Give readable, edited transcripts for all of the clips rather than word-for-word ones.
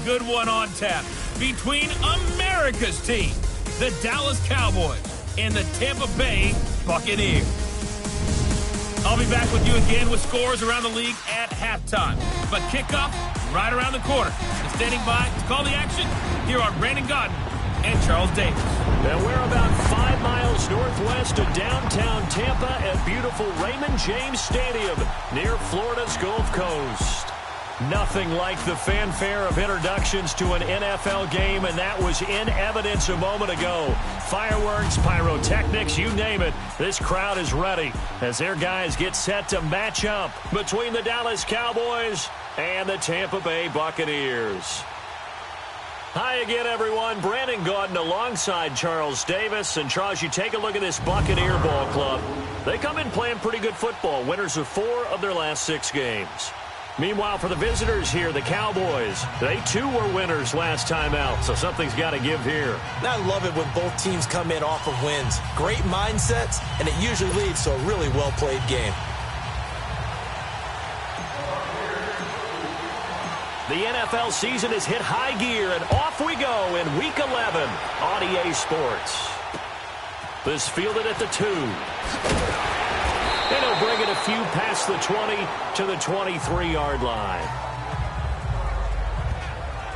good one on tap between America's team, the Dallas Cowboys, and the Tampa Bay Buccaneers. I'll be back with you again with scores around the league at halftime. But kickoff right around the corner. And standing by to call the action, here are Brandon Godden and Charles Davis. And we're about 5 miles northwest of downtown Tampa at beautiful Raymond James Stadium near Florida's Gulf Coast. Nothing like the fanfare of introductions to an NFL game, and that was in evidence a moment ago. Fireworks, pyrotechnics, you name it. This crowd is ready as their guys get set to match up between the Dallas Cowboys and the Tampa Bay Buccaneers. Hi again, everyone. Brandon Gaudin alongside Charles Davis. And, Charles, you take a look at this Buccaneer ball club. They come in playing pretty good football, winners of 4 of their last 6 games. Meanwhile, for the visitors here, the Cowboys, they too were winners last time out, so something's got to give here. I love it when both teams come in off of wins. Great mindsets, and it usually leads to a really well-played game. The NFL season has hit high gear, and off we go in Week 11 on EA Sports. This fielded at the 2. And he'll bring it a few past the 20 to the 23-yard line.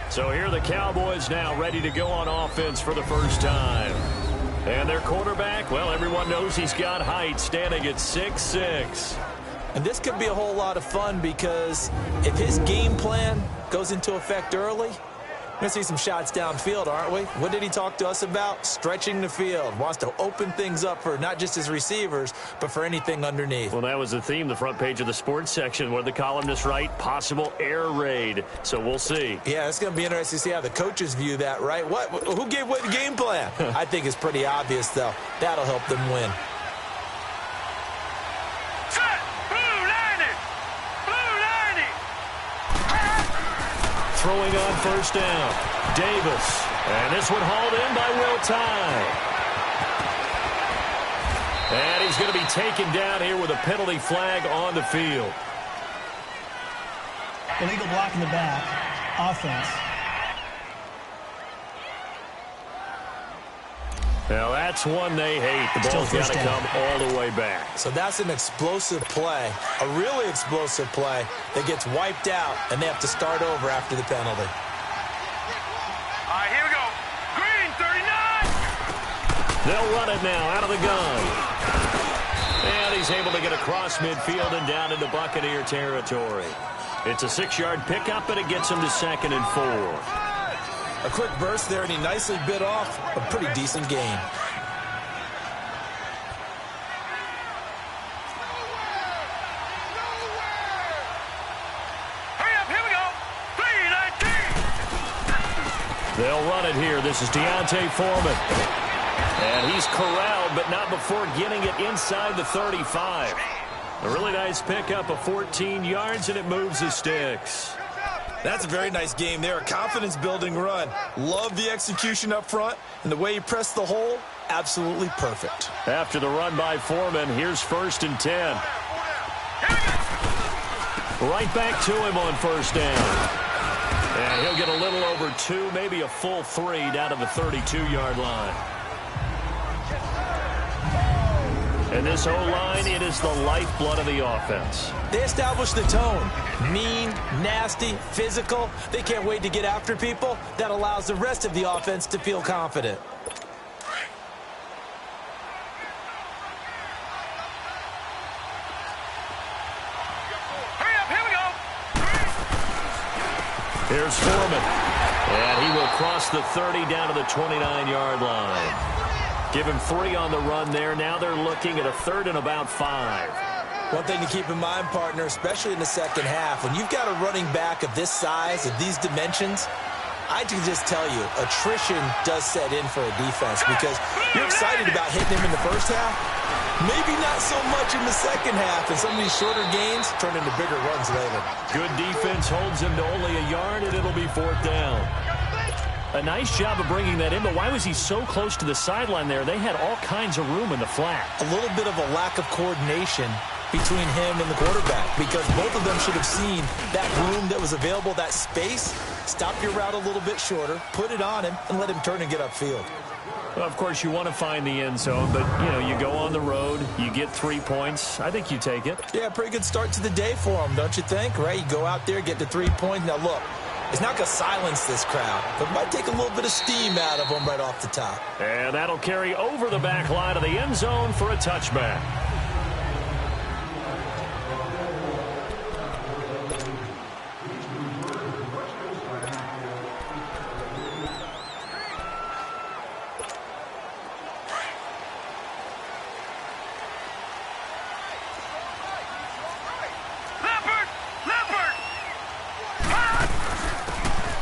So here are the Cowboys now ready to go on offense for the first time. And their quarterback, well, everyone knows he's got height, standing at 6'6". And this could be a whole lot of fun because if his game plan goes into effect early, we're going to see some shots downfield, aren't we? What did he talk to us about? Stretching the field. Wants to open things up for not just his receivers, but for anything underneath. Well, that was the theme, the front page of the sports section, where the columnists write possible air raid. So we'll see. Yeah, it's going to be interesting to see how the coaches view that, right? Who gave away the game plan? I think it's pretty obvious, though. That'll help them win. Throwing on first down, Davis. And this one hauled in by Will Tye. And he's going to be taken down here with a penalty flag on the field. Illegal block in the back. Offense. Now that's one they hate. The ball's got to come all the way back. So that's an explosive play, a really explosive play that gets wiped out, and they have to start over after the penalty. All right, here we go. Green, 39. They'll run it now out of the gun. And he's able to get across midfield and down into Buccaneer territory. It's a 6-yard pickup, and it gets him to 2nd and 4. A quick burst there, and he nicely bit off a pretty decent gain. Hurry up, here we go. 3-19. They'll run it here. This is Deontay Foreman. And he's corralled, but not before getting it inside the 35. A really nice pickup of 14 yards, and it moves the sticks. That's a very nice game there, a confidence-building run. Love the execution up front, and the way he pressed the hole, absolutely perfect. After the run by Foreman, here's 1st and 10. Right back to him on first down. And he'll get a little over 2, maybe a full 3 down to the 32-yard line. And this O-line, it is the lifeblood of the offense. They establish the tone. Mean, nasty, physical. They can't wait to get after people. That allows the rest of the offense to feel confident. Hurry up, here we go. Here's Foreman. And he will cross the 30 down to the 29-yard line. Give him 3 on the run there. Now they're looking at a 3rd and about 5. One thing to keep in mind, partner, especially in the second half, when you've got a running back of this size, of these dimensions, I can just tell you, attrition does set in for a defense because you're excited about hitting him in the first half. Maybe not so much in the second half, and some of these shorter gains turn into bigger runs later. Good defense holds him to only a yard, and it'll be 4th down. A nice job of bringing that in, but why was he so close to the sideline there? They had all kinds of room in the flat. A little bit of a lack of coordination between him and the quarterback, because both of them should have seen that room that was available, that space. Stop your route a little bit shorter, put it on him, and let him turn and get upfield. Well, of course, you want to find the end zone, but, you go on the road, you get 3 points. I think you take it. Yeah, pretty good start to the day for him, don't you think? Right? You go out there, get the 3 points. Now, look, it's not going to silence this crowd, but it might take a little bit of steam out of them right off the top. And that'll carry over the back line of the end zone for a touchback.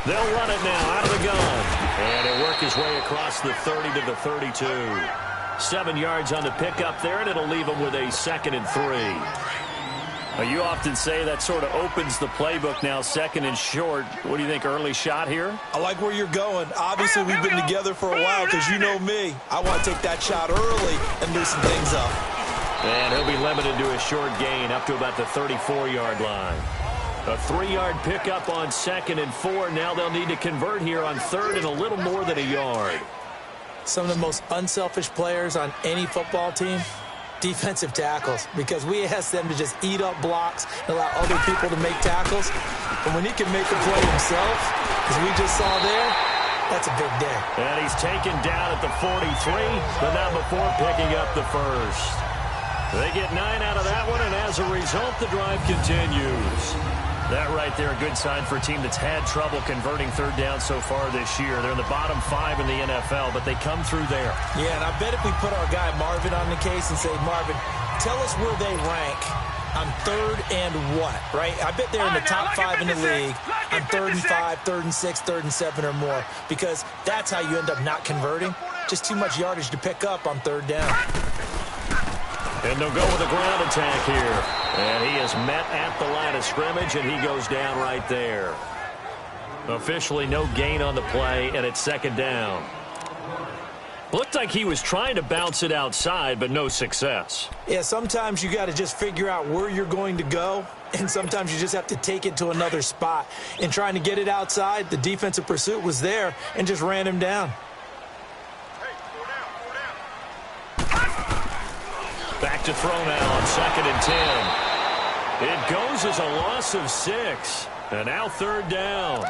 They'll run it now out of the gun. And he'll work his way across the 30 to the 32. 7 yards on the pickup there, and it'll leave him with a 2nd and 3. Now, you often say that sort of opens the playbook now, 2nd and short. What do you think, early shot here? I like where you're going. Obviously, we've been together for a while because you know me. I want to take that shot early and loosen things up. And he'll be limited to a short gain up to about the 34-yard line. A 3-yard pickup on 2nd and 4. Now they'll need to convert here on 3rd and a little more than a yard. Some of the most unselfish players on any football team, defensive tackles, because we ask them to just eat up blocks and allow other people to make tackles. But when he can make a play himself, as we just saw there, that's a big day. And he's taken down at the 43, but not before picking up the first. They get 9 out of that one, and as a result, the drive continues. That right there, a good sign for a team that's had trouble converting 3rd down so far this year. They're in the bottom 5 in the NFL, but they come through there. Yeah, and I bet if we put our guy Marvin on the case and say, Marvin, tell us where they rank on 3rd and what, right? I bet they're in the top 5 in the league on 3rd and 5, 3rd and 6, 3rd and 7 or more, because that's how you end up not converting. Just too much yardage to pick up on 3rd down. And they'll go with a ground attack here. And he is met at the line of scrimmage, and he goes down right there. Officially no gain on the play, and it's 2nd down. Looked like he was trying to bounce it outside, but no success. Yeah, sometimes you got to just figure out where you're going to go, and sometimes you just have to take it to another spot. In trying to get it outside, the defensive pursuit was there and just ran him down. Back to throw now on 2nd and 10. It goes as a loss of 6. And now 3rd down.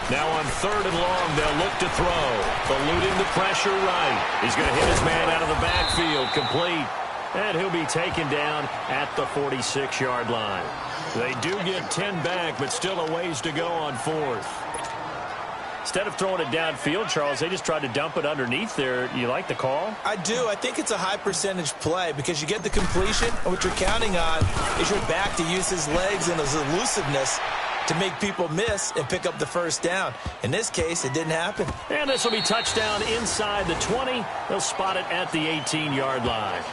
Now on 3rd and long, they'll look to throw. Eluding the pressure right. He's going to hit his man out of the backfield. Complete. And he'll be taken down at the 46-yard line. They do get 10 back, but still a ways to go on 4th. Instead of throwing it downfield, Charles, they just tried to dump it underneath there. You like the call? I do. I think it's a high-percentage play because you get the completion, and what you're counting on is your back to use his legs and his elusiveness to make people miss and pick up the 1st down. In this case, it didn't happen. And this will be touchdown inside the 20. They'll spot it at the 18-yard line.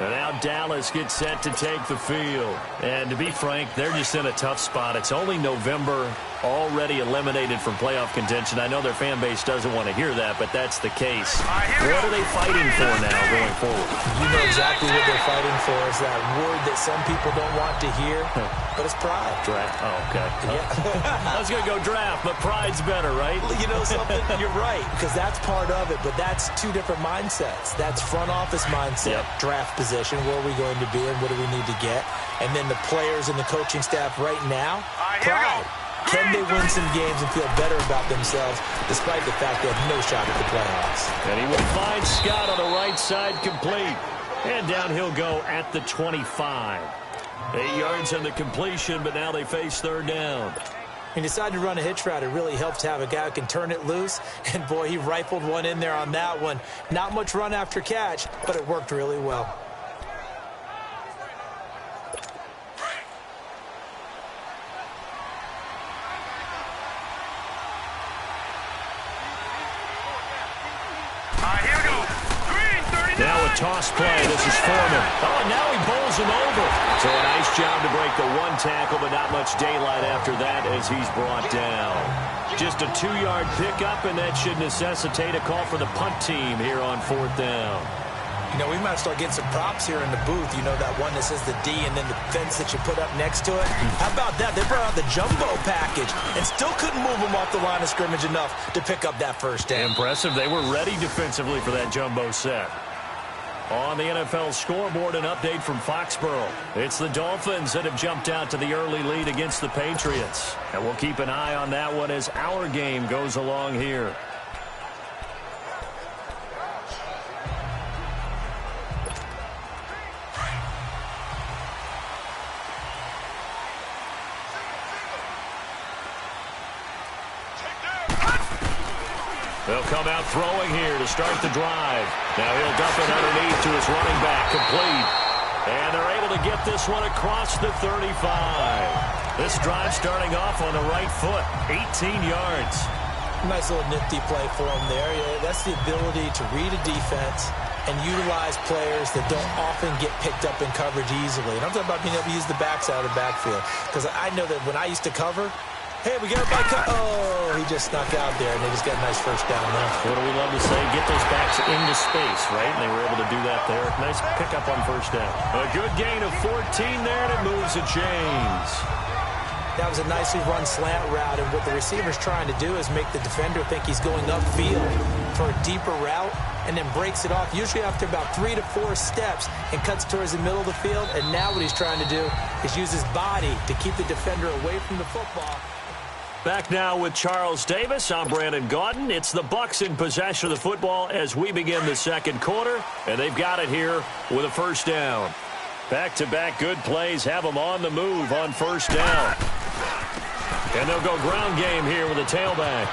And now Dallas gets set to take the field. And to be frank, they're just in a tough spot. It's only November, already eliminated from playoff contention. I know their fan base doesn't want to hear that, but that's the case. What are they fighting for now going forward? You know exactly what they're fighting for. Is that word that some people don't want to hear, but it's pride. Draft. Oh, okay. Yeah. I was going to go draft, but pride's better, right? You know something? You're right, because that's part of it, but that's 2 different mindsets. That's front office mindset, draft position, where are we going to be and what do we need to get? And then the players and the coaching staff right now, pride. Can they win some games and feel better about themselves despite the fact they have no shot at the playoffs? And he will find Scott on the right side, complete. And down he'll go at the 25. 8 yards on the completion, but now they face 3rd down. He decided to run a hitch route. It really helps to have a guy who can turn it loose. And, boy, he rifled one in there on that one. Not much run after catch, but it worked really well. Now a toss play. This is Foreman. Oh, and now he bowls him over. So a nice job to break the one tackle, but not much daylight after that as he's brought down. Just a 2-yard pickup, and that should necessitate a call for the punt team here on 4th down. You know, we might start getting some props here in the booth. You know, that one that says the D and then the fence that you put up next to it. How about that? They brought out the jumbo package and still couldn't move them off the line of scrimmage enough to pick up that first down. Impressive. They were ready defensively for that jumbo set. On the NFL scoreboard, an update from Foxborough. It's the Dolphins that have jumped out to the early lead against the Patriots. And we'll keep an eye on that one as our game goes along here. They'll come out throwing here to start the drive. Now he'll dump it underneath to his running back, complete. And they're able to get this one across the 35. This drive starting off on the right foot, 18 yards. Nice little nifty play for him there. Yeah, that's the ability to read a defense and utilize players that don't often get picked up in coverage easily. And I'm talking about being able to use the backside of the backfield. Because I know that when I used to cover, hey, we got a back cut. Oh, he just snuck out there, and they just got a nice first down there. What do we love to say? Get those backs into space, right? And they were able to do that there. Nice pickup on first down. A good gain of 14 there, and it moves the chains. That was a nicely run slant route, and what the receiver's trying to do is make the defender think he's going upfield for a deeper route, and then breaks it off, usually after about 3 to 4 steps, and cuts towards the middle of the field. And now what he's trying to do is use his body to keep the defender away from the football. Back now with Charles Davis. I'm Brandon Gaudin. It's the Bucs in possession of the football as we begin the second quarter, and they've got it here with a first down. Back-to-back good plays have them on the move on first down. And they'll go ground game here with a tailback.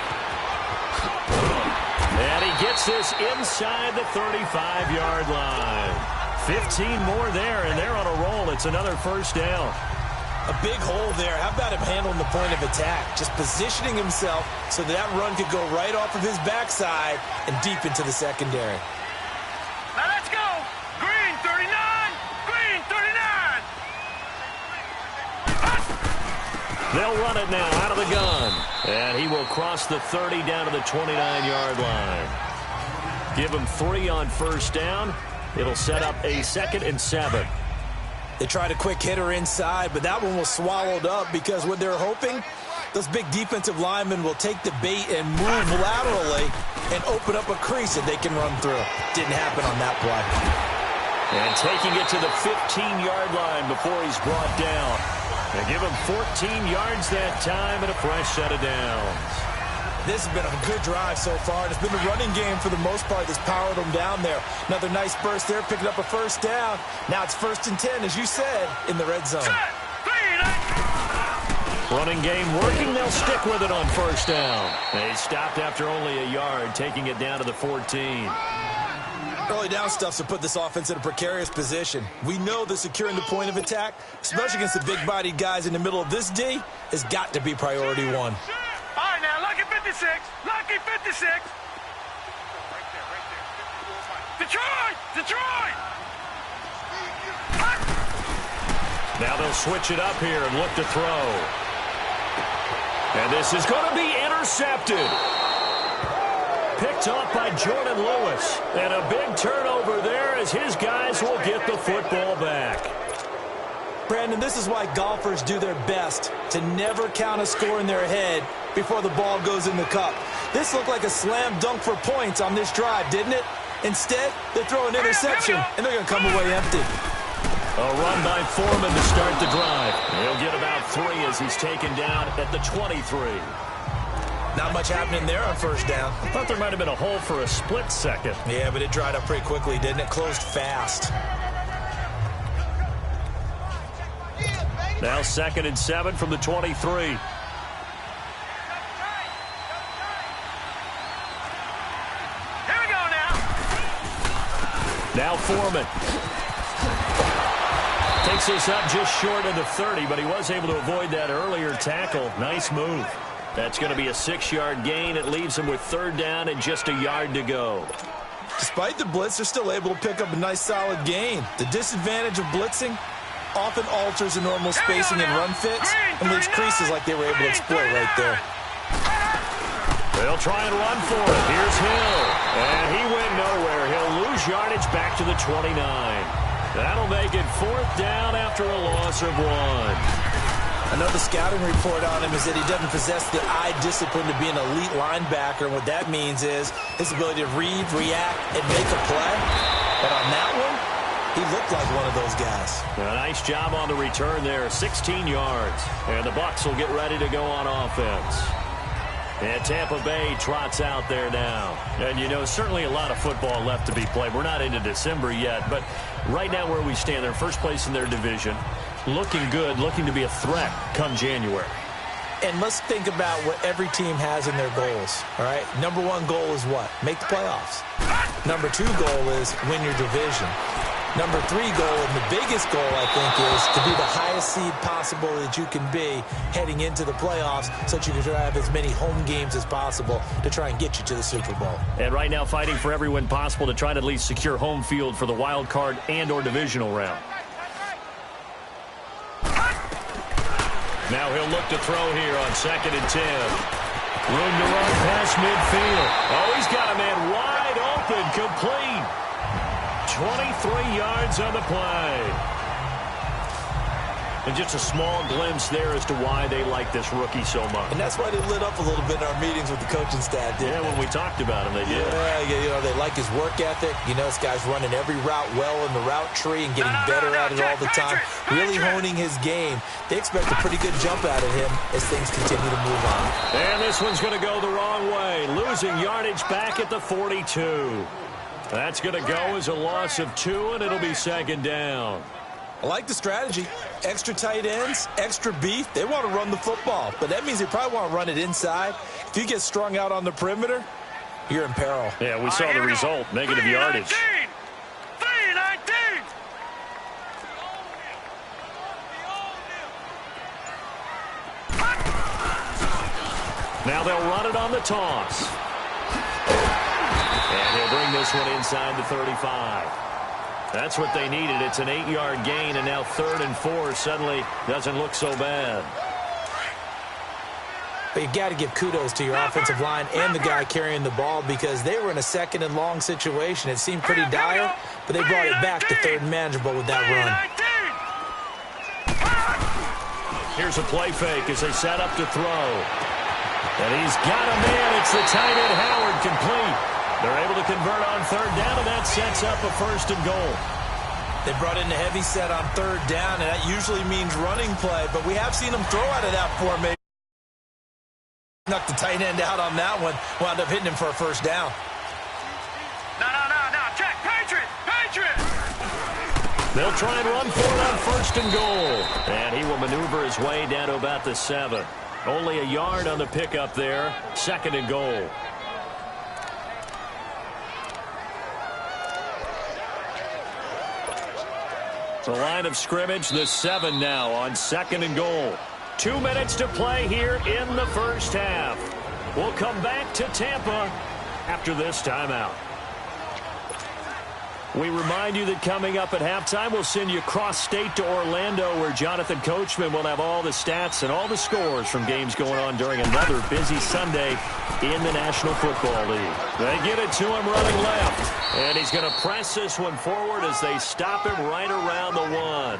And he gets this inside the 35-yard line. 15 more there, and they're on a roll. It's another first down. A big hole there. How about him handling the point of attack? Just positioning himself so that run could go right off of his backside and deep into the secondary. Now let's go. Green 39. Green 39. They'll run it now out of the gun. And he will cross the 30 down to the 29-yard line. Give him 3 on first down. It'll set up a 2nd and 7. They tried a quick hitter inside, but that one was swallowed up because what they're hoping, those big defensive linemen will take the bait and move laterally and open up a crease that they can run through. Didn't happen on that play. And taking it to the 15-yard line before he's brought down. They give him 14 yards that time and a fresh set of downs. This has been a good drive so far. It's been the running game for the most part that's powered them down there. Another nice burst there, picking up a first down. Now it's 1st and 10, as you said, in the red zone. Running game working. They'll stick with it on first down. They stopped after only a yard, taking it down to the 14. Early down stuffs will put this offense in a precarious position. We know that securing the point of attack, especially against the big-bodied guys in the middle of this D, has got to be priority one. All right, now, lucky 56. Lucky 56. Detroit! Detroit! Now they'll switch it up here and look to throw. And this is going to be intercepted. Picked off by Jordan Lewis. And a big turnover there as his guys will get the football back. Brandon, this is why golfers do their best to never count a score in their head before the ball goes in the cup. This looked like a slam dunk for points on this drive, didn't it? Instead, they throw an interception, and they're going to come away empty. A run by Foreman to start the drive. He'll get about 3 as he's taken down at the 23. Not much happening there on first down. I thought there might have been a hole for a split second. Yeah, but it dried up pretty quickly, didn't it? Closed fast. Now 2nd and 7 from the 23. Now Foreman. Takes this up just short of the 30, but he was able to avoid that earlier tackle. Nice move. That's going to be a 6-yard gain. It leaves him with 3rd down and just a yard to go. Despite the blitz, they're still able to pick up a nice solid gain. The disadvantage of blitzing, often alters the normal spacing and run fits and leaves creases like they were able to exploit right there. They'll try and run for it. Here's Hill. And he went nowhere. He'll lose yardage back to the 29. That'll make it 4th down after a loss of 1. I know the scouting report on him is that he doesn't possess the eye discipline to be an elite linebacker. And what that means is his ability to read, react, and make a play. But on that one, he looked like one of those guys. A nice job on the return there, 16 yards. And the Bucs will get ready to go on offense. And Tampa Bay trots out there now. And, you know, certainly a lot of football left to be played. We're not into December yet, but right now where we stand, they're first place in their division. Looking good, looking to be a threat come January. And let's think about what every team has in their goals, all right? Number 1 goal is what? Make the playoffs. Number 2 goal is win your division. Number 3 goal, and the biggest goal, I think, is to be the highest seed possible that you can be heading into the playoffs so that you can try to have as many home games as possible to try and get you to the Super Bowl. And right now fighting for every win possible to try to at least secure home field for the wild card and or divisional round. Now he'll look to throw here on 2nd and 10. Room to run past midfield. Oh, he's got a man wide open, complete. 23 yards on the play. And just a small glimpse there as to why they like this rookie so much. And that's why they lit up a little bit in our meetings with the coaching staff, didn't they? When we talked about him, they did. Yeah, you know, they like his work ethic. You know, this guy's running every route well in the route tree and getting better at it all the time. Really honing his game. They expect a pretty good jump out of him as things continue to move on. And this one's going to go the wrong way. Losing yardage back at the 42. That's going to go as a loss of 2, and it'll be 2nd down. I like the strategy. Extra tight ends, extra beef. They want to run the football, but that means they probably want to run it inside. If you get strung out on the perimeter, you're in peril. Yeah, we saw the result, negative yardage. 3-19. Now they'll run it on the toss. And he'll bring this one inside the 35. That's what they needed. It's an 8-yard gain, and now 3rd and 4 suddenly doesn't look so bad. But you got to give kudos to your offensive line and the guy carrying the ball because they were in a 2nd and long situation. It seemed pretty dire, but they brought it back to 3rd and manageable with that run. Here's a play fake as they set up to throw. And he's got a man. It's the tight end Howard, complete. They're able to convert on 3rd down, and that sets up a 1st and goal. They brought in the heavy set on 3rd down, and that usually means running play, but we have seen them throw out of that formation. Knocked the tight end out on that one, wound up hitting him for a 1st down. No, check, Patriot. They'll try and run for it on 1st and goal. And he will maneuver his way down to about the 7. Only a yard on the pickup there. 2nd and goal. The line of scrimmage, the 7 now on 2nd and goal. 2 minutes to play here in the 1st half. We'll come back to Tampa after this timeout. We remind you that coming up at halftime, we'll send you cross-state to Orlando, where Jonathan Coachman will have all the stats and all the scores from games going on during another busy Sunday in the National Football League. They get it to him running left, and he's going to press this one forward as they stop him right around the 1.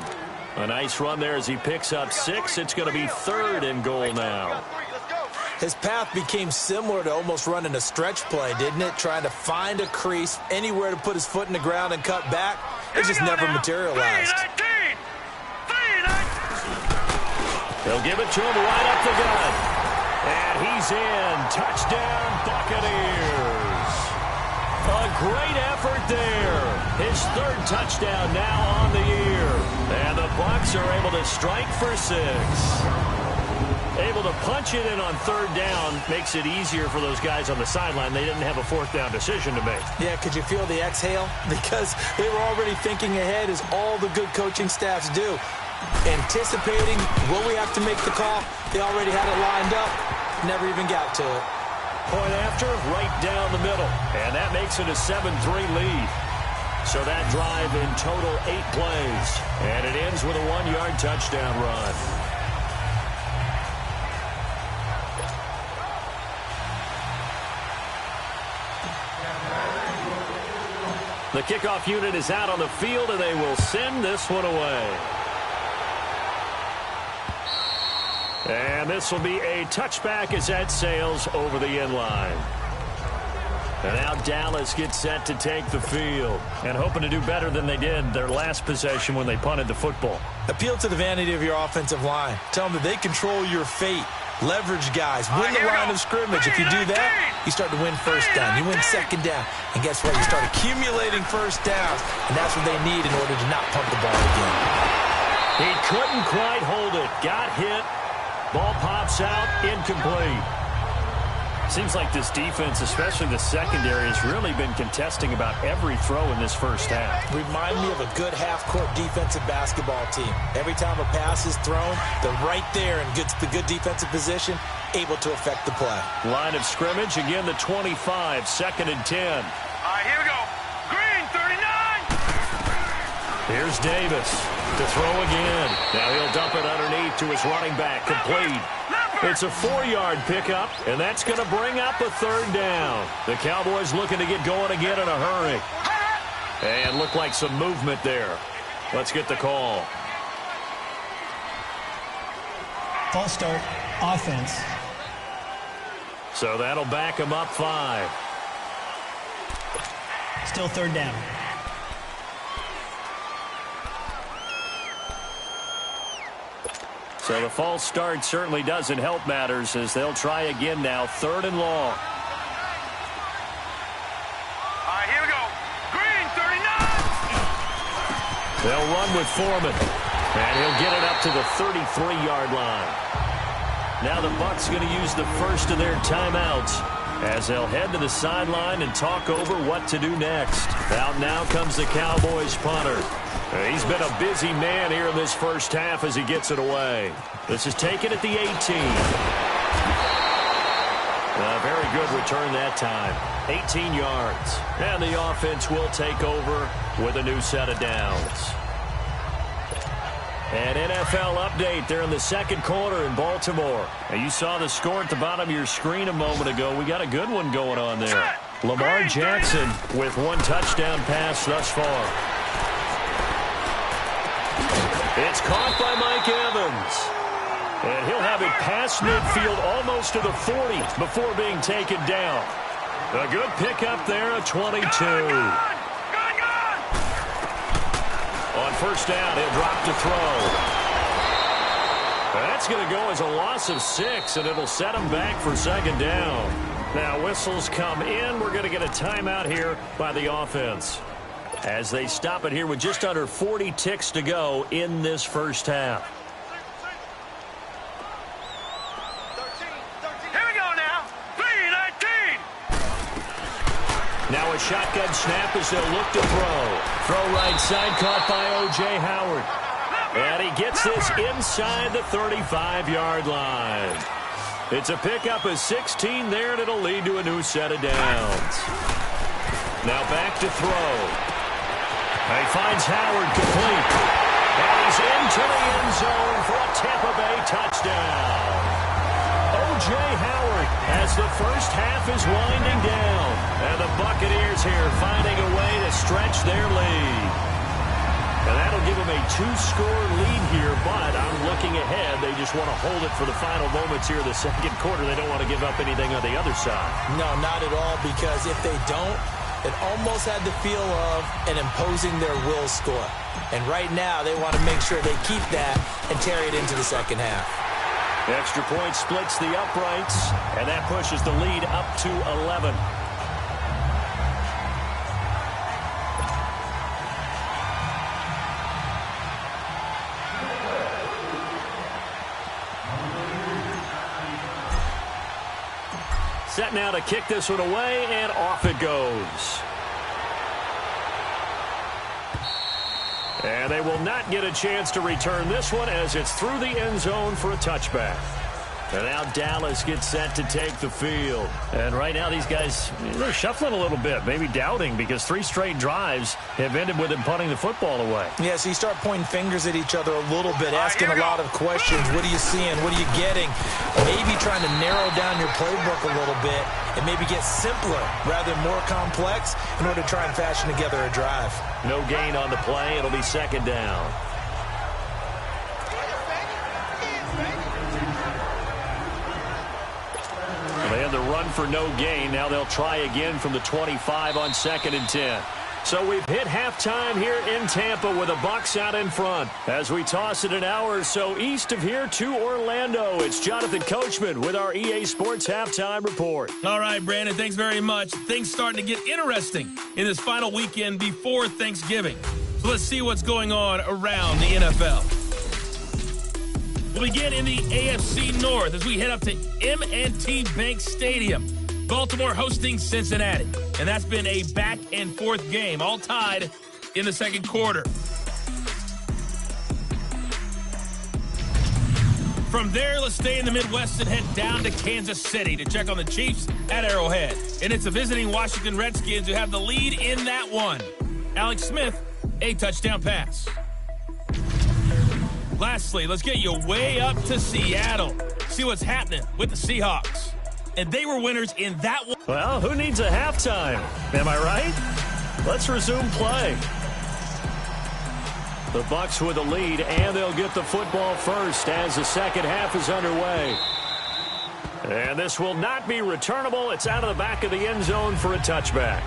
A nice run there as he picks up 6. It's going to be 3rd and goal now. His path became similar to almost running a stretch play, didn't it? Trying to find a crease, anywhere to put his foot in the ground and cut back. It just never materialized. They'll give it to him right up the gut. And he's in. Touchdown, Buccaneers. A great effort there. His 3rd touchdown now on the year. And the Bucs are able to strike for 6. Able to punch it in on 3rd down makes it easier for those guys on the sideline. They didn't have a 4th down decision to make. Yeah, could you feel the exhale? Because they were already thinking ahead, as all the good coaching staffs do. Anticipating, will we have to make the call? They already had it lined up. Never even got to it. Point after, right down the middle. And that makes it a 7-3 lead. So that drive in total 8 plays. And it ends with a 1-yard touchdown run. The kickoff unit is out on the field, and they will send this one away. And this will be a touchback as that sails over the end line. And now Dallas gets set to take the field and hoping to do better than they did their last possession when they punted the football. Appeal to the vanity of your offensive line. Tell them that they control your fate. Leverage guys. Win the line of scrimmage. If you do that, you start to win first down. You win second down. And guess what? You start accumulating first downs. And that's what they need in order to not punt the ball again. He couldn't quite hold it. Got hit. Ball pops out. Incomplete. Seems like this defense, especially the secondary, has really been contesting about every throw in this first half. Remind me of a good half-court defensive basketball team. Every time a pass is thrown, they're right there and gets the good defensive position, able to affect the play. Line of scrimmage, again the 25, 2nd and 10. All right, here we go. Green, 39. Here's Davis to throw again. Now he'll dump it underneath to his running back, complete. It's a 4-yard pickup, and that's going to bring up a 3rd down. The Cowboys looking to get going again in a hurry. And look like some movement there. Let's get the call. False start, offense. So that'll back them up 5. Still 3rd down. So the false start certainly doesn't help matters as they'll try again now, 3rd and long. All right, here we go. Green, 39. They'll run with Foreman, and he'll get it up to the 33-yard line. Now the Bucs going to use the first of their timeouts as they'll head to the sideline and talk over what to do next. Out now comes the Cowboys punter. He's been a busy man here in this first half as he gets it away. This is taken at the 18. A very good return that time. 18 yards. And the offense will take over with a new set of downs. An NFL update there in the 2nd quarter in Baltimore. And you saw the score at the bottom of your screen a moment ago. We got a good one going on there. Lamar Jackson with 1 touchdown pass thus far. It's caught by Mike Evans. And he'll have it past midfield almost to the 40 before being taken down. A good pickup there at 22. On first down, he'll drop to throw. That's going to go as a loss of 6, and it'll set him back for 2nd down. Now whistles come in. We're going to get a timeout here by the offense as they stop it here with just under 40 ticks to go in this first half. Here we go now. 3-19. Now a shotgun snap as they'll look to throw. Throw right side caught by O.J. Howard. And he gets this inside the 35-yard line. It's a pickup of 16 there, and it'll lead to a new set of downs. Now back to throw. He finds Howard complete. And he's into the end zone for a Tampa Bay touchdown. O.J. Howard as the first half is winding down. And the Buccaneers here finding a way to stretch their lead. And that'll give them a 2-score lead here, but I'm looking ahead. They just want to hold it for the final moments here of the 2nd quarter. They don't want to give up anything on the other side. No, not at all, because if they don't, it almost had the feel of an imposing their will score. And right now, they want to make sure they keep that and carry it into the 2nd half. The extra point splits the uprights, and that pushes the lead up to 11. Set now to kick this one away, and off it goes. And they will not get a chance to return this one as it's through the end zone for a touchback. And now Dallas gets set to take the field. And right now these guys, they're shuffling a little bit, maybe doubting, because 3 straight drives have ended with them punting the football away. Yeah, so you start pointing fingers at each other a little bit, asking a lot of questions. What are you seeing? What are you getting? Maybe trying to narrow down your playbook a little bit and maybe get simpler rather than more complex in order to try and fashion together a drive. No gain on the play. It'll be second down. They had the run for no gain. Now they'll try again from the 25 on 2nd and 10. So we've hit halftime here in Tampa with the Bucs out in front. As we toss it an hour or so east of here to Orlando, it's Jonathan Coachman with our EA Sports Halftime Report. All right, Brandon, thanks very much. Things starting to get interesting in this final weekend before Thanksgiving. So let's see what's going on around the NFL. We'll begin in the AFC North as we head up to M&T Bank Stadium. Baltimore hosting Cincinnati. And that's been a back-and-forth game, all tied in the second quarter. From there, let's stay in the Midwest and head down to Kansas City to check on the Chiefs at Arrowhead. And it's the visiting Washington Redskins who have the lead in that one. Alex Smith, a touchdown pass. Lastly, let's get you way up to Seattle. See what's happening with the Seahawks. And they were winners in that one. Well, who needs a halftime? Am I right? Let's resume play. The Bucs with the lead, and they'll get the football first as the second half is underway. And this will not be returnable. It's out of the back of the end zone for a touchback.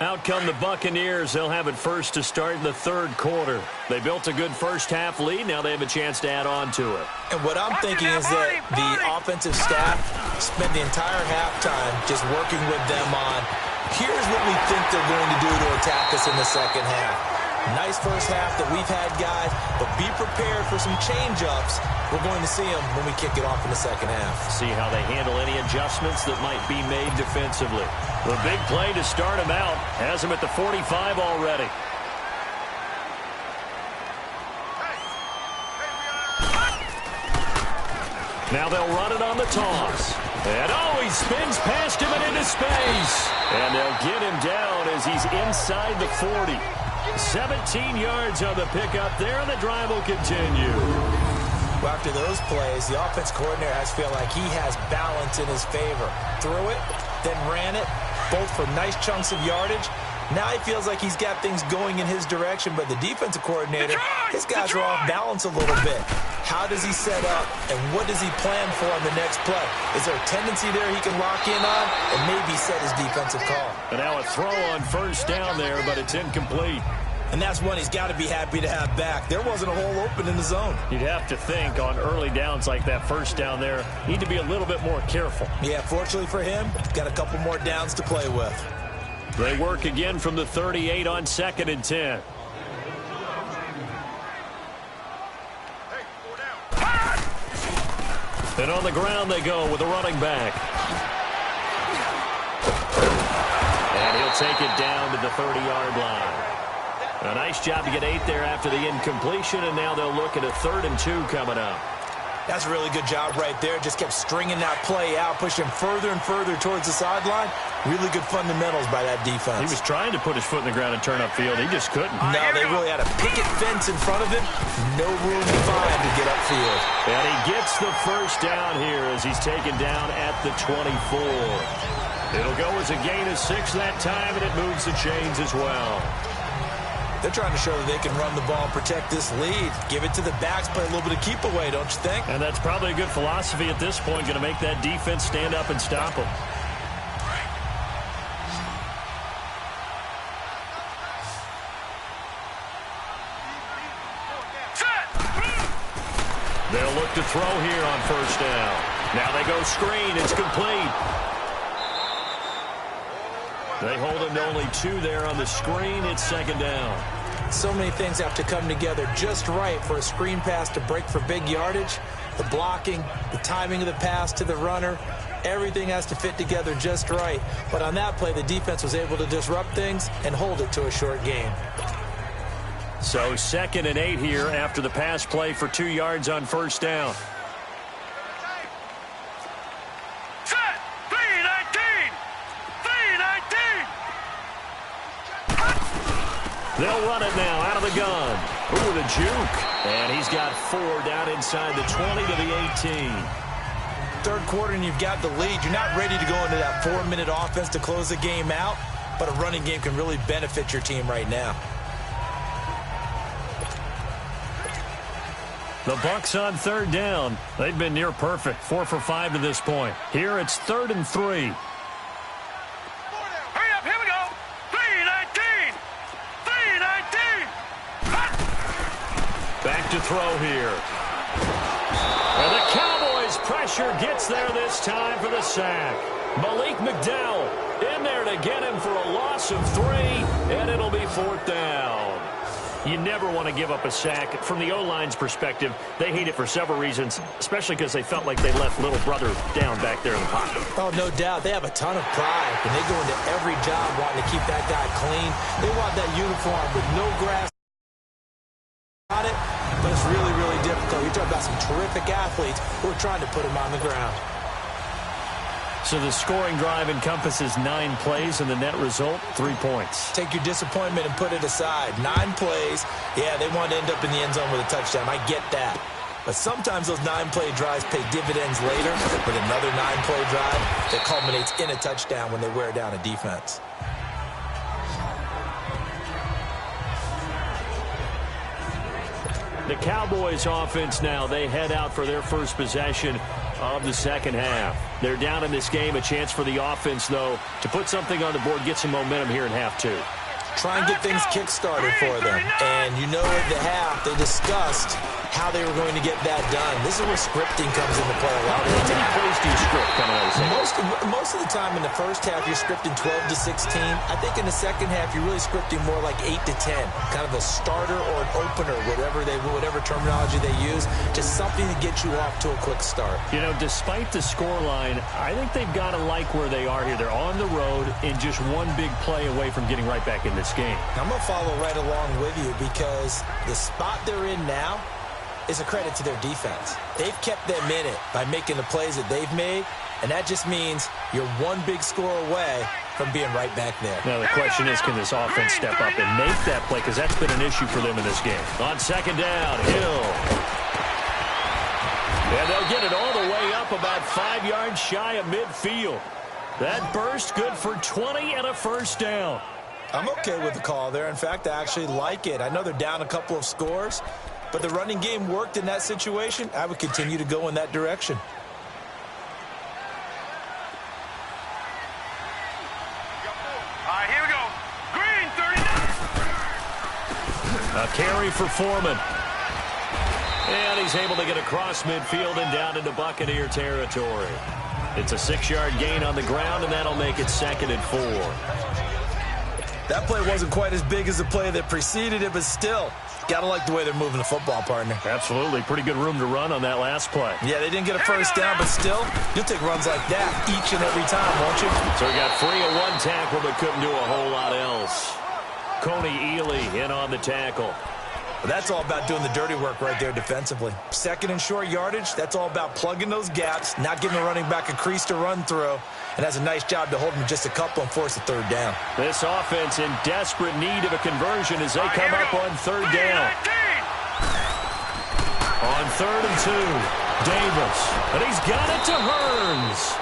Out come the Buccaneers. They'll have it first to start in the third quarter. They built a good first half lead. Now they have a chance to add on to it. And what I'm thinking is that the offensive staff spent the entire halftime just working with them on, here's what we think they're going to do to attack us in the second half. Nice first half that we've had, guys, but be prepared for some change-ups. We're going to see them when we kick it off in the second half. See how they handle any adjustments that might be made defensively. The big play to start him out has him at the 45 already. Now they'll run it on the toss. And he spins past him and into space. And they'll get him down as he's inside the 40. 17 yards on the pickup there, and the drive will continue. Well, after those plays, the offense coordinator has to feel like he has balance in his favor. Threw it, then ran it, both for nice chunks of yardage. Now he feels like he's got things going in his direction, but the defensive coordinator, his guys are off balance a little bit. How does he set up, and what does he plan for on the next play? Is there a tendency there he can lock in on and maybe set his defensive call? And now a throw on first down there, but it's incomplete. And that's one he's got to be happy to have back. There wasn't a hole open in the zone. You'd have to think on early downs like that first down there, need to be a little bit more careful. Yeah, fortunately for him, got a couple more downs to play with. They work again from the 38 on 2nd and 10. And on the ground they go with a running back. And he'll take it down to the 30-yard line. A nice job to get 8 there after the incompletion, and now they'll look at a 3rd and 2 coming up. That's a really good job right there. Just kept stringing that play out, pushing him further and further towards the sideline. Really good fundamentals by that defense. He was trying to put his foot in the ground and turn upfield. He just couldn't. No, they really had a picket fence in front of him. No room to find to get upfield. And he gets the first down here as he's taken down at the 24. It'll go as a gain of 6 that time, and it moves the chains as well. They're trying to show that they can run the ball and protect this lead. Give it to the backs, play a little bit of keep away, don't you think? And that's probably a good philosophy at this point, going to make that defense stand up and stop them. They'll look to throw here on first down. Now they go screen. It's complete. They hold him to only 2 there on the screen. It's second down. So many things have to come together just right for a screen pass to break for big yardage. The blocking, the timing of the pass to the runner, everything has to fit together just right. But on that play, the defense was able to disrupt things and hold it to a short gain. So 2nd and 8 here after the pass play for 2 yards on first down. Set. 319. 319. They'll run it now out of the gun. Ooh, the juke. And he's got 4 down inside the 20 to the 18. Third quarter and you've got the lead. You're not ready to go into that 4-minute offense to close the game out, but a running game can really benefit your team right now. The Bucs on 3rd down. They've been near perfect, 4 for 5 to this point. Here it's 3rd and 3. Hurry up, here we go. 319. 319. Back to throw here. And the Cowboys pressure gets there this time for the sack. Malik McDowell in there to get him for a loss of 3, and it'll be 4th down. You never want to give up a sack. From the O-line's perspective, they hate it for several reasons, especially because they felt like they left little brother down back there in the pocket. Oh, no doubt. They have a ton of pride, and they go into every job wanting to keep that guy clean. They want that uniform with no grass on it, but it's really, really difficult. You're talking about some terrific athletes who are trying to put him on the ground. So the scoring drive encompasses 9 plays, and the net result, 3 points. Take your disappointment and put it aside. 9 plays. Yeah, they want to end up in the end zone with a touchdown. I get that. But sometimes those 9-play drives pay dividends later with another 9-play drive that culminates in a touchdown when they wear down a defense. The Cowboys offense now, they head out for their first possession of the second half. They're down in this game. A chance for the offense, though, to put something on the board, get some momentum here in half 2. Try and get things kick-started for them. And you know at the half, they discussed how they were going to get that done. This is where scripting comes into play a lot of the time. How many plays do you script coming out of the second? Most of the time in the first half, you're scripting 12 to 16. I think in the second half, you're really scripting more like 8 to 10. Kind of a starter or an opener, whatever terminology they use. Just something to get you off to a quick start. You know, despite the scoreline, I think they've got to like where they are here. They're on the road and just one big play away from getting right back in this game. I'm going to follow right along with you because the spot they're in now is a credit to their defense. They've kept them in it by making the plays that they've made, and that just means you're one big score away from being right back there. Now, the question is, can this offense step up and make that play? Because that's been an issue for them in this game. On second down, Hill. And they'll get it all the way up about 5 yards shy of midfield. That burst good for 20 and a first down. I'm okay with the call there. In fact, I actually like it. I know they're down a couple of scores, but the running game worked in that situation. I would continue to go in that direction. All right, here we go. Green, 39. A carry for Foreman. And he's able to get across midfield and down into Buccaneer territory. It's a 6-yard gain on the ground, and that'll make it 2nd and 4. That play wasn't quite as big as the play that preceded it, but still, gotta like the way they're moving the football, partner. Absolutely. Pretty good room to run on that last play. Yeah, they didn't get a first down, but still, you'll take runs like that each and every time, won't you? So he got free of one tackle, but couldn't do a whole lot else. Coney Ely in on the tackle. Well, that's all about doing the dirty work right there defensively. 2nd and short yardage, that's all about plugging those gaps, not giving the running back a crease to run through, and has a nice job to hold him just a couple and force a 3rd down. This offense in desperate need of a conversion as they come up on 3rd down. On 3rd and 2, Davis, and he's got it to Hearns.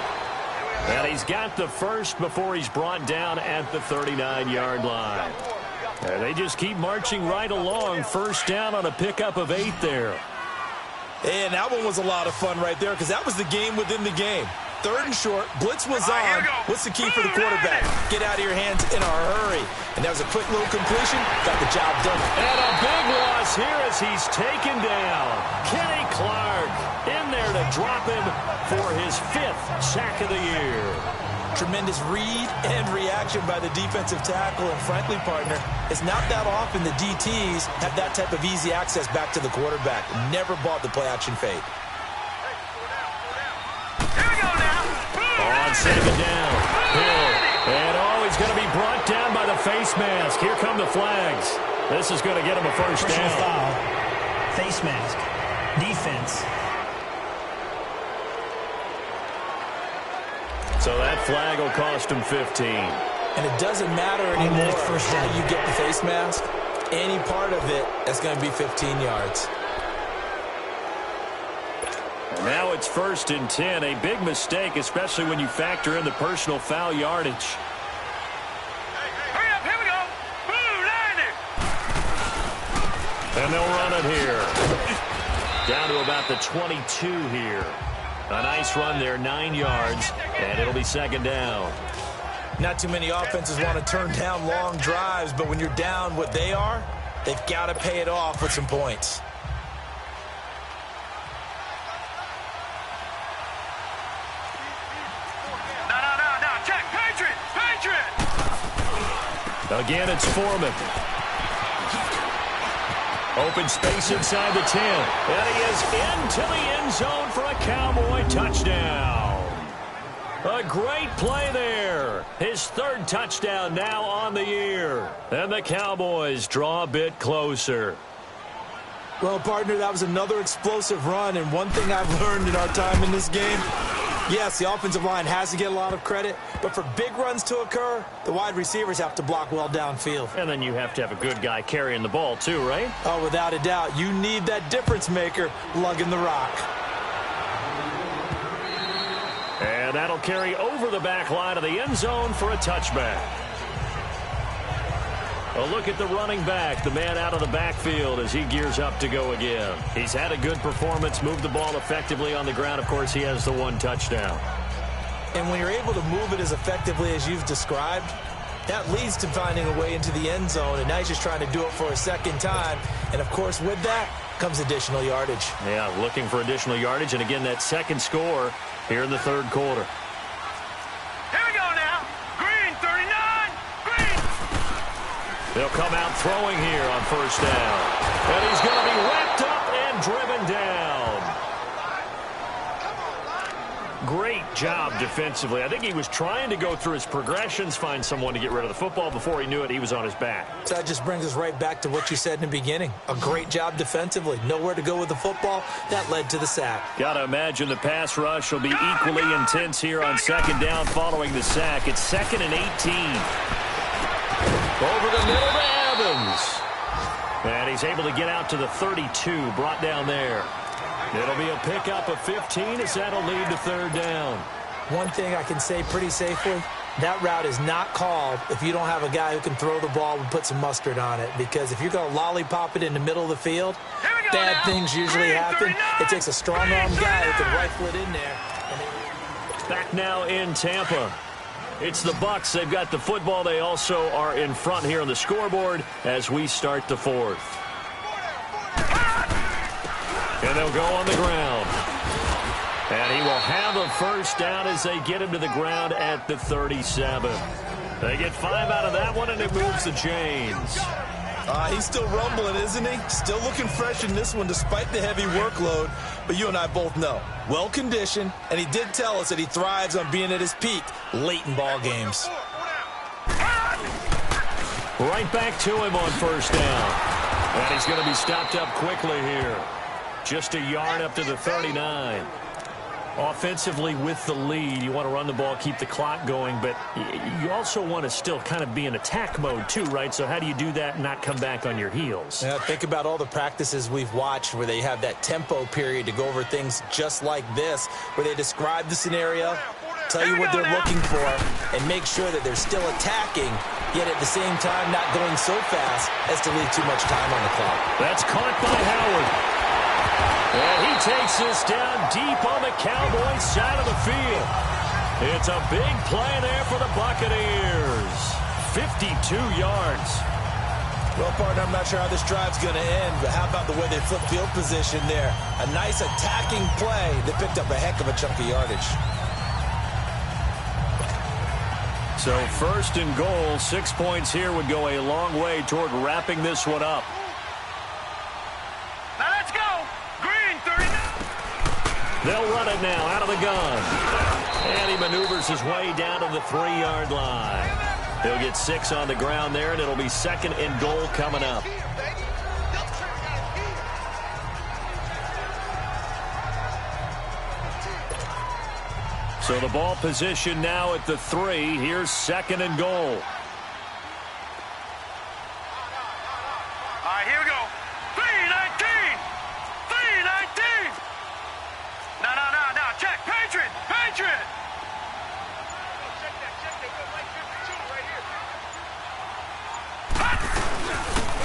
And he's got the first before he's brought down at the 39-yard line. And they just keep marching right along. First down on a pickup of 8 there. And that one was a lot of fun right there because that was the game within the game. 3rd and short, blitz was on. What's the key for the quarterback? Get out of your hands in a hurry. And that was a quick little completion. Got the job done. And a big loss here as he's taken down. Kenny Clark in there to drop him for his 5th sack of the year. Tremendous read and reaction by the defensive tackle. And frankly, partner, it's not that often the DTs have that type of easy access back to the quarterback. Never bought the play-action fade. Here we go now. On 2nd down, Hill. And he's going to be brought down by the face mask. Here come the flags. This is going to get him a first Personal down. foul. Face mask. Defense. So that flag will cost him 15. And it doesn't matter anymore how you get the face mask. Any part of it, that's going to be 15 yards. And now it's 1st and 10. A big mistake, especially when you factor in the personal foul yardage. Hurry up, here we go. Blue line it. And they'll run it here. Down to about the 22 here. A nice run there, 9 yards, and it'll be 2nd down. Not too many offenses want to turn down long drives, but when you're down what they are, they've got to pay it off with some points. No. Check. Patriot. Again, it's Foreman. Open space inside the 10. And he is into the end zone for a Cowboy touchdown. A great play there. His 3rd touchdown now on the year. And the Cowboys draw a bit closer. Well, partner, that was another explosive run, and one thing I've learned in our time in this game, yes, the offensive line has to get a lot of credit, but for big runs to occur, the wide receivers have to block well downfield. And then you have to have a good guy carrying the ball too, right? Oh, without a doubt. You need that difference maker lugging the rock. And that'll carry over the back line of the end zone for a touchback. A look at the running back, the man out of the backfield as he gears up to go again. He's had a good performance, moved the ball effectively on the ground. Of course, he has the 1 touchdown. And when you're able to move it as effectively as you've described, that leads to finding a way into the end zone, and now he's just trying to do it for a 2nd time. And, of course, with that comes additional yardage. Yeah, looking for additional yardage, and again, that 2nd score here in the 3rd quarter. Here we go now. Green 39. Green. They'll come out throwing here on 1st down. And he's going to be wrapped up and driven down. Great job defensively. I think he was trying to go through his progressions, find someone to get rid of the football. Before he knew it, he was on his back. So that just brings us right back to what you said in the beginning. A great job defensively. Nowhere to go with the football. That led to the sack. Got to imagine the pass rush will be equally intense here on 2nd down following the sack. It's 2nd and 18. Over the middle to Evans. And he's able to get out to the 32, brought down there. It'll be a pickup of 15 as that'll lead to 3rd down. One thing I can say pretty safely, that route is not called if you don't have a guy who can throw the ball and put some mustard on it. Because if you're going to lollipop it in the middle of the field, bad things usually happen. It takes a strong-arm guy who can rifle it in there. Back now in Tampa. It's the Bucs. They've got the football. They also are in front here on the scoreboard as we start the 4th. And they'll go on the ground. And he will have a 1st down as they get him to the ground at the 37. They get 5 out of that one, and it moves the chains. He's still rumbling, isn't he? Still looking fresh in this one despite the heavy workload. But you and I both know, well-conditioned, and he did tell us that he thrives on being at his peak late in ball games. Right back to him on 1st down. And he's going to be stopped up quickly here. Just a yard up to the 39. Offensively with the lead, you want to run the ball, keep the clock going, but you also want to still kind of be in attack mode too, right? So how do you do that and not come back on your heels? Yeah, think about all the practices we've watched where they have that tempo period to go over things just like this, where they describe the scenario, tell you what they're looking for, and make sure that they're still attacking, yet at the same time not going so fast as to leave too much time on the clock. That's caught by Howard. And he takes this down deep on the Cowboys side of the field. It's a big play there for the Buccaneers. 52 yards. Well, partner, I'm not sure how this drive's going to end, but how about the way they flip field position there? A nice attacking play that picked up a heck of a chunk of yardage. So 1st and goal, 6 points here would go a long way toward wrapping this one up. Now let's go. Green 39. They'll run it now out of the gun. And he maneuvers his way down to the 3-yard line. He'll get 6 on the ground there, and it'll be 2nd and goal coming up. So the ball position now at the 3. Here's 2nd and goal. All right, here we go. 319! 319! No. Check. Patriot! Patriot!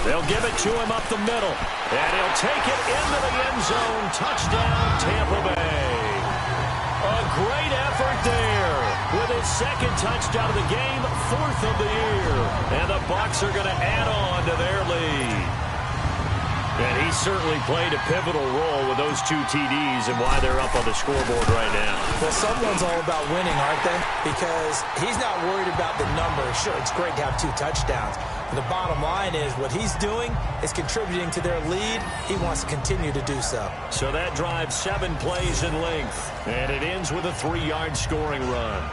They'll give it to him up the middle. And he'll take it into the end zone. Touchdown, Tampa Bay. A great effort there. With his 2nd touchdown of the game, 4th of the year. And the Bucs are going to add on to their lead. And he certainly played a pivotal role with those 2 TDs and why they're up on the scoreboard right now. Well, someone's all about winning, aren't they? Because he's not worried about the number. Sure, it's great to have 2 touchdowns. But the bottom line is what he's doing is contributing to their lead. He wants to continue to do so. So that drives 7 plays in length. And it ends with a 3-yard scoring run.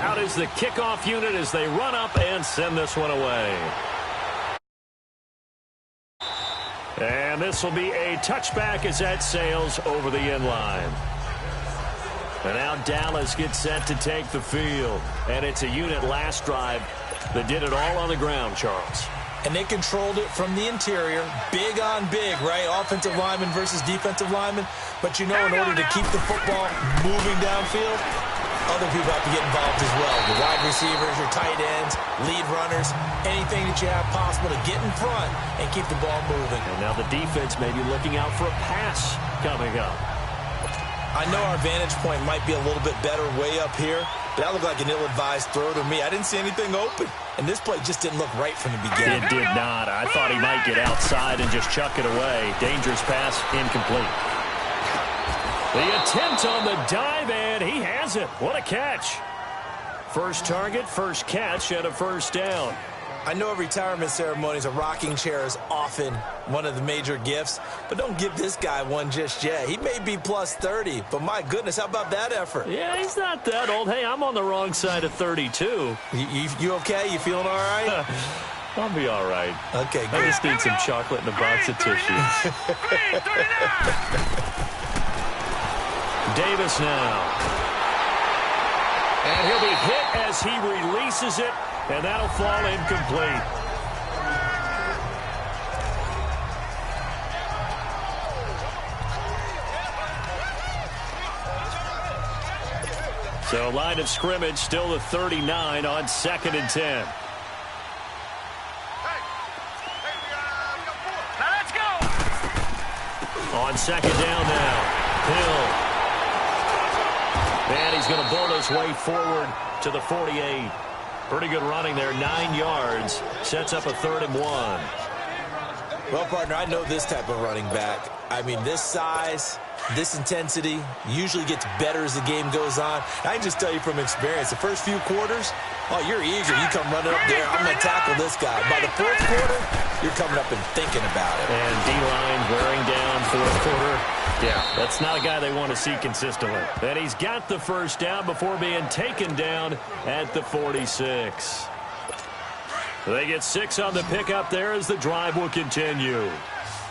Out is the kickoff unit as they run up and send this one away. And this will be a touchback as that sails over the end line. And now Dallas gets set to take the field. And it's a unit last drive that did it all on the ground, Charles. And they controlled it from the interior. Big on big, right? Offensive lineman versus defensive lineman. But you know, in order to keep the football moving downfield, other people have to get involved as well. The wide receivers, your tight ends, lead runners, anything that you have possible to get in front and keep the ball moving. And now the defense may be looking out for a pass coming up. I know our vantage point might be a little bit better way up here, but that looked like an ill-advised throw to me. I didn't see anything open, and this play just didn't look right from the beginning. It did not. I thought he might get outside and just chuck it away. Dangerous pass, incomplete. The attempt on the dive, and he has it. What a catch. First target, first catch, and a first down. I know at retirement ceremonies, a rocking chair is often one of the major gifts, but don't give this guy one just yet. He may be plus 30, but my goodness, how about that effort? Yeah, he's not that old. Hey, I'm on the wrong side of 32. You okay? You feeling all right? I'll be all right. Okay, good. I just need some chocolate and a box of tissues. Davis now. And he'll be hit as he releases it, and that'll fall incomplete. So line of scrimmage still the 39 on 2nd and 10. Now let's go. On 2nd down now, Hill. And he's going to bull his way forward to the 48. Pretty good running there, 9 yards. Sets up a 3rd and 1. Well, partner, I know this type of running back. I mean, this size, this intensity usually gets better as the game goes on. I can just tell you from experience, the first few quarters, oh, you're eager. You come running up there, I'm going to tackle this guy. By the 4th quarter, you're coming up and thinking about it. And D-line wearing down 4th quarter. Yeah, that's not a guy they want to see consistently. And he's got the first down before being taken down at the 46. They get 6 on the pickup there as the drive will continue.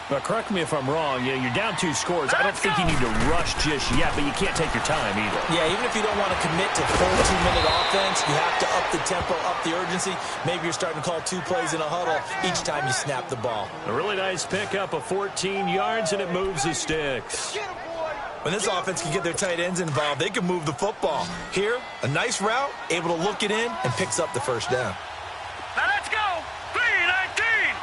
But correct me if I'm wrong, you're down 2 scores. I don't think you need to rush just yet, but you can't take your time either. Yeah, even if you don't want to commit to full 2-minute offense, you have to up the tempo, up the urgency. Maybe you're starting to call 2 plays in a huddle each time you snap the ball. A really nice pickup of 14 yards, and it moves the sticks. When this offense can get their tight ends involved, they can move the football. Here, a nice route, able to look it in, and picks up the first down. Now let's go. 319.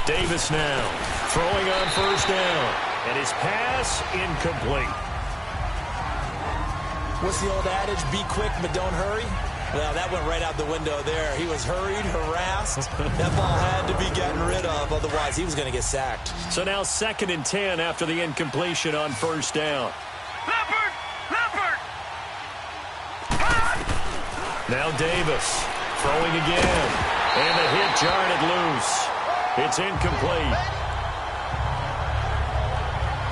Davis now throwing on first down, and his pass incomplete. What's the old adage? Be quick, but don't hurry. Well, that went right out the window there. He was hurried, harassed. That ball had to be gotten rid of, otherwise he was going to get sacked. So now 2nd and 10 after the incompletion on first down. Leopard! Leopard! Now Davis throwing again, and the hit jarred it loose. It's incomplete.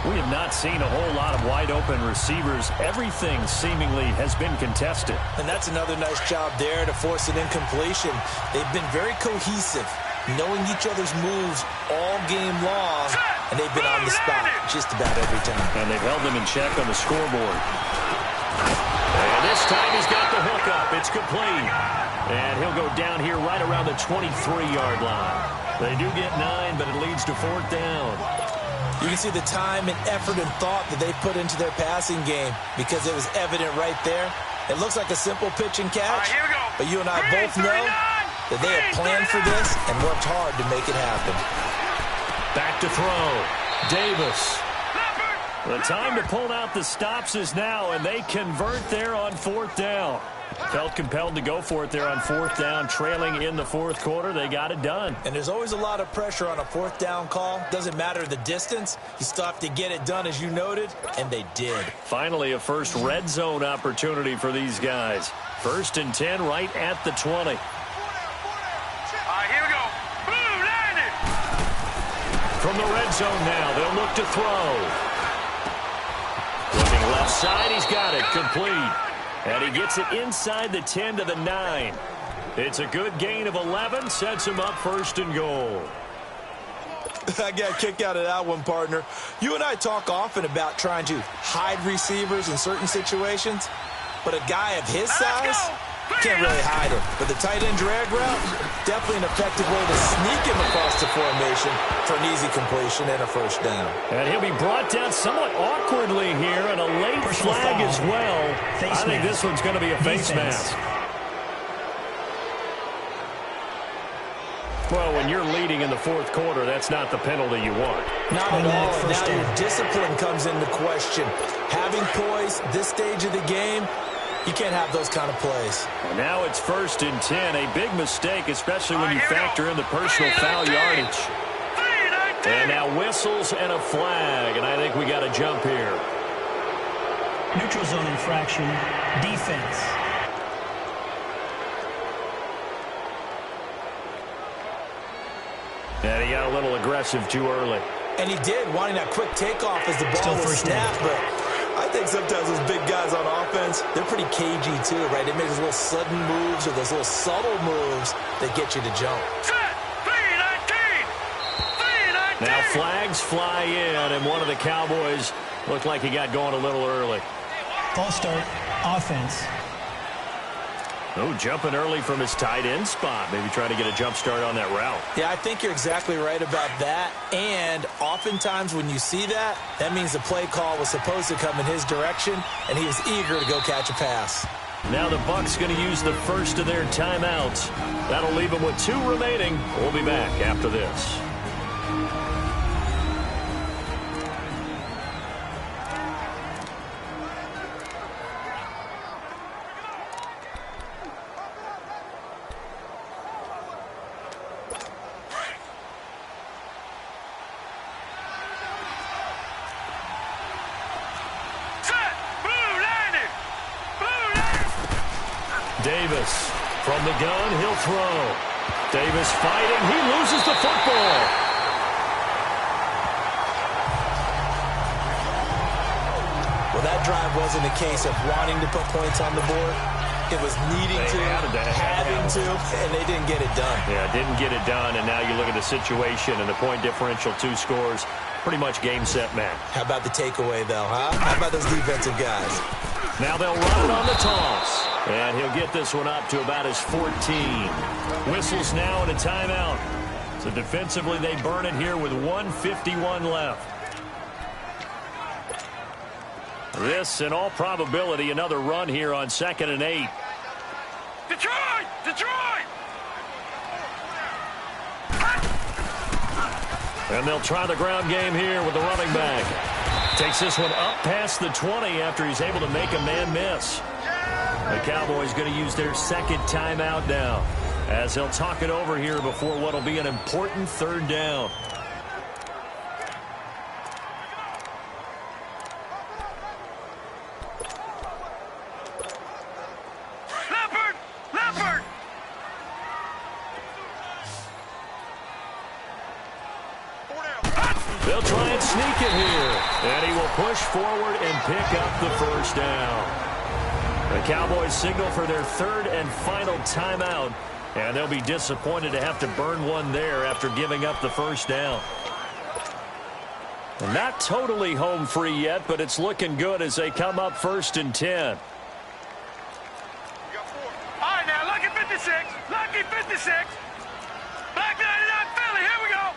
We have not seen a whole lot of wide-open receivers. Everything seemingly has been contested. And that's another nice job there to force an incompletion. They've been very cohesive, knowing each other's moves all game long, and they've been on the spot just about every time. And they've held them in check on the scoreboard. And this time he's got the hook up. It's complete. And he'll go down here right around the 23-yard line. They do get 9, but it leads to 4th down. You can see the time and effort and thought that they put into their passing game because it was evident right there. It looks like a simple pitch and catch, but you and I both know that they have planned for this and worked hard to make it happen. Back to throw. Davis. The time to pull out the stops is now, and they convert there on 4th down. Felt compelled to go for it there on 4th down, trailing in the 4th quarter. They got it done. And there's always a lot of pressure on a 4th down call. Doesn't matter the distance. You still have to get it done, as you noted, and they did. Finally, a first red zone opportunity for these guys. 1st and 10 right at the 20. All right, here we go. Boom, landed. From the red zone now, they'll look to throw. Looking left side, he's got it. Complete. And he gets it inside the 10 to the 9. It's a good gain of 11, sets him up 1st and goal. I got a kick out of that one, partner. You and I talk often about trying to hide receivers in certain situations, but a guy of his size can't really hide him. But the tight end drag route, definitely an effective way to sneak him across the formation for an easy completion and a 1st down. And he'll be brought down somewhat awkwardly here, and a late flag as well. I think this one's going to be a face mask. Well, when you're leading in the 4th quarter, that's not the penalty you want. Not at all. Now your discipline comes into question. Having poise this stage of the game, you can't have those kind of plays. And now it's 1st and 10. A big mistake, especially when you factor in the personal foul yardage. And now whistles and a flag, and I think we got a jump here. Neutral zone infraction, defense. And he got a little aggressive too early. And he did, wanting that quick takeoff as the ball was snapped, but I think sometimes those big guys on offense, they're pretty cagey too, right? They make those little sudden moves or those little subtle moves that get you to jump. Now flags fly in, and one of the Cowboys looked like he got going a little early. False start, offense. Oh, jumping early from his tight end spot. Maybe try to get a jump start on that route. Yeah, I think you're exactly right about that. And oftentimes when you see that, that means the play call was supposed to come in his direction, and he was eager to go catch a pass. Now the Bucs going to use the first of their timeouts. That'll leave them with 2 remaining. We'll be back after this. Davis from the gun, he'll throw. Davis fighting, he loses the football. Well, that drive wasn't a case of wanting to put points on the board. It was needing to, having to, and they didn't get it done. Yeah, didn't get it done, and now you look at the situation and the point differential, 2 scores, pretty much game, set, match. How about the takeaway, though, huh? How about those defensive guys? Now they'll run it on the toss. And he'll get this one up to about his 14. Whistles now and a timeout. So defensively, they burn it here with 1:51 left. This, in all probability, another run here on 2nd and 8. Detroit! Detroit! And they'll try the ground game here with the running back. Takes this one up past the 20 after he's able to make a man miss. The Cowboys going to use their 2nd timeout now, as he'll talk it over here before what will be an important 3rd down. Leopard! They'll try and sneak it here. And he will push forward and pick up the first down. The Cowboys signal for their third and final timeout, and they'll be disappointed to have to burn one there after giving up the first down. And not totally home free yet, but it's looking good as they come up 1st and 10. All right, now, lucky 56. Lucky 56. Black 99 Philly. Here we go.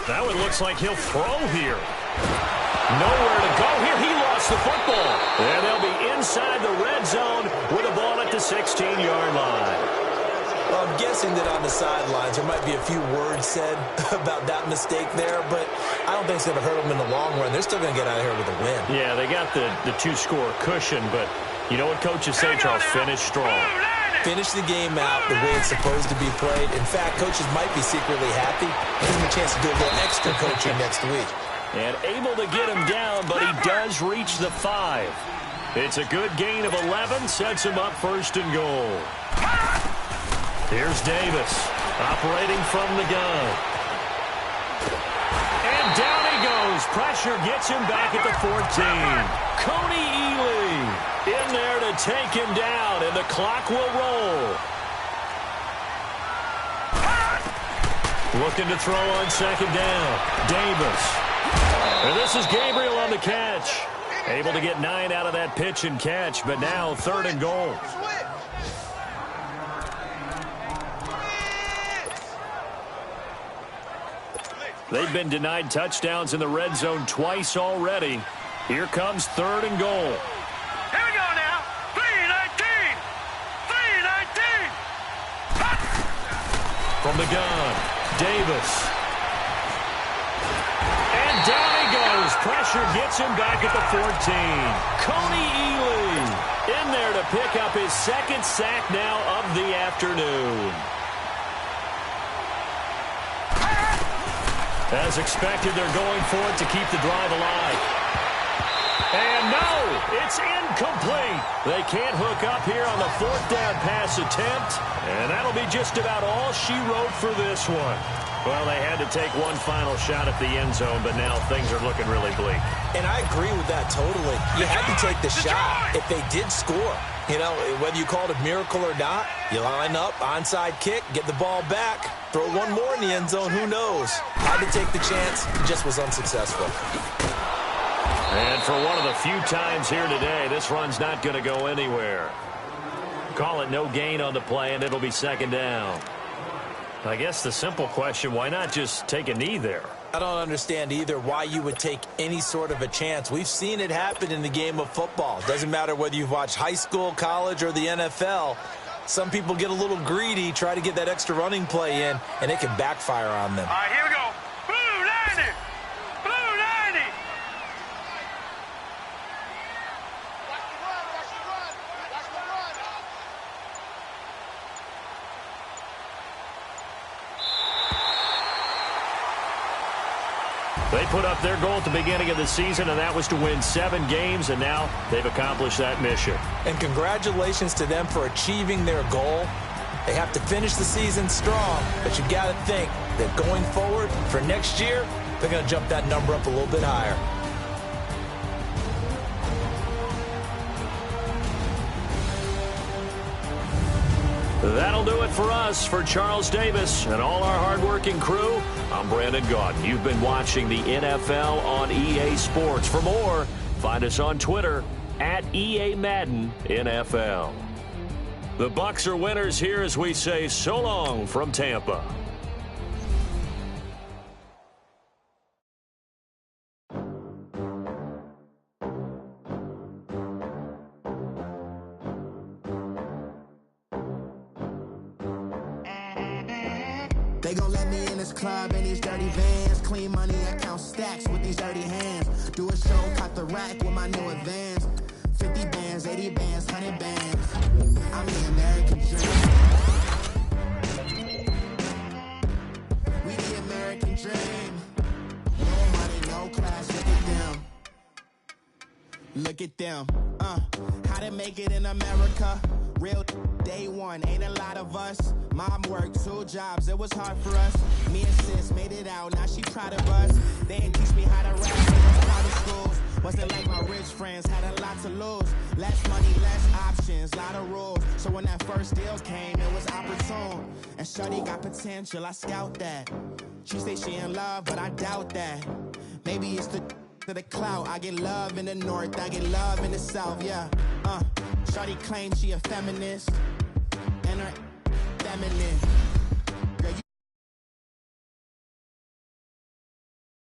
That one looks like he'll throw here. Nowhere to go here. He lost the football. And they'll be inside the red zone with the ball at the 16-yard line. Well, I'm guessing that on the sidelines there might be a few words said about that mistake there, but I don't think it's going to hurt them in the long run. They're still going to get out of here with a win. Yeah, they got the two-score cushion, but you know what coaches say, Charles? Finish strong. Finish the game out the way it's supposed to be played. In fact, coaches might be secretly happy. Give him a chance to do a little extra coaching next week. And able to get him down, but he does reach the 5. It's a good gain of 11, sets him up 1st and goal. Here's Davis, operating from the gun. And down he goes. Pressure gets him back at the 14. Coney Ely in there to take him down, and the clock will roll. Looking to throw on 2nd down. Davis. And this is Gabriel on the catch. Able to get 9 out of that pitch and catch, but now 3rd and goal. They've been denied touchdowns in the red zone twice already. Here comes 3rd and goal. Here we go now. 3-19. 3-19. From the gun, Davis. And down he goes. Pressure gets him back at the 14. Coney Ely in there to pick up his 2nd sack now of the afternoon. As expected, they're going for it to keep the drive alive. And no, it's incomplete. They can't hook up here on the 4th down pass attempt. And that'll be just about all she wrote for this one. Well, they had to take one final shot at the end zone, but now things are looking really bleak. And I agree with that totally. You had to take the shot if they did score. You know, whether you call it a miracle or not, you line up, onside kick, get the ball back, throw one more in the end zone, who knows? Had to take the chance, just was unsuccessful. And for one of the few times here today, this run's not going to go anywhere. Call it no gain on the play, and it'll be 2nd down. I guess the simple question, why not just take a knee there? I don't understand either why you would take any sort of a chance. We've seen it happen in the game of football. Doesn't matter whether you've watched high school, college, or the NFL. Some people get a little greedy, try to get that extra running play in, and it can backfire on them. All right, here we go. Blue 90. Blue 90. They put up their goal at the beginning of the season, and that was to win 7 games, and now they've accomplished that mission. And congratulations to them for achieving their goal. They have to finish the season strong, but you've got to think that going forward for next year, they're going to jump that number up a little bit higher. That'll do it for us. For Charles Davis and all our hardworking crew, I'm Brandon Gaudin. You've been watching the NFL on EA Sports. For more, find us on Twitter at EA Madden NFL. The Bucs are winners here as we say so long from Tampa. They gon' let me in this club in these dirty vans. Clean money, I count stacks with these dirty hands. Do a show, caught the rack with my new advance. 50 bands, 80 bands, 100 bands. I'm the American dream. We the American dream. No money, no class, look at them. Look at them, how to make it in America. Real day one, ain't a lot of us. Mom worked 2 jobs, it was hard for us. Me and sis made it out, now she proud of us. They didn't teach me how to rap in those private schools. Wasn't like my rich friends, had a lot to lose. Less money, less options, lot of rules. So when that first deal came, it was opportune. And shorty got potential, I scout that. She say she in love, but I doubt that. Maybe it's the clout. I get love in the north, I get love in the south, yeah. Shorty claims she a feminist.